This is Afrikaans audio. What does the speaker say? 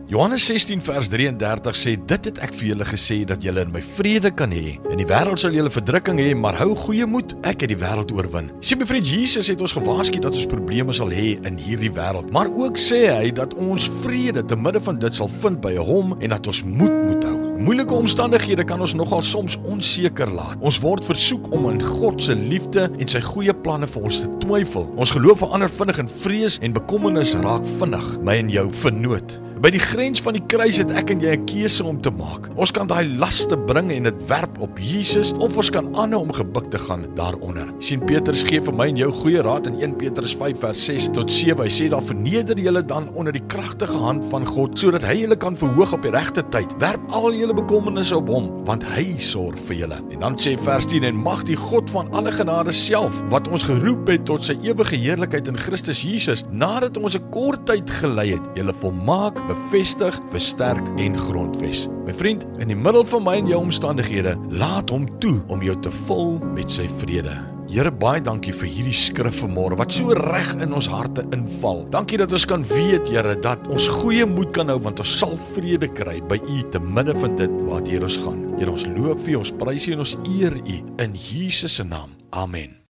Johannes 16 vers 33 sê, dit het ek vir julle gesê, dat julle in my vrede kan hê. In die wêreld sal julle verdrukking hê, maar hou goeie moed, ek het die wêreld oorwin. Sien my vriend, Jesus het ons gewaarsku dat ons probleme sal hê in hierdie wêreld, maar ook sê hy dat ons vrede te midde van dit sal vind by hom en dat ons moed moet hou. Moeilike omstandighede kan ons nogal soms onseker laat. Ons word versoek om in God se liefde en sy goeie planne vir ons te twyfel. Ons geloof verander vinnig in vrees en bekommernis raak vinnig my en jou vernoot. By die grens van die kruis het ek en jy 'n keuse om te maak. Ons kan daai laste bring en dit werp op Jesus, of ons kan aanhou om gebuk te gaan daaronder. Sien, Petrus gee vir my en jou goeie raad in 1 Petrus 5 vers 6 tot 7. Hy sê daar, verneder julle dan onder die kragtige hand van God, sodat hy julle kan verhoog op die regte tyd. Werp al julle bekommernisse op hom, want hy sorg vir julle. En dan sê vers 10, en mag die God van alle genade self, wat ons geroep het tot sy ewige heerlikheid in Christus Jesus, nadat ons 'n kort tyd gelei het, julle volmaak, bevestig, versterk en grondves. My vriend, in die middel van my en jou omstandighede, laat hom toe om jou te vul met sy vrede. Here, baie dankie vir hierdie skrif vanmôre, wat so reg in ons harte inval. Dankie dat ons kan weet, Here, dat ons goeie moed kan hou, want ons sal vrede kry by U te midde van dit waartoe ons gaan. Here, ons loof U, ons prys U en ons eer U in Jesus se naam. Amen.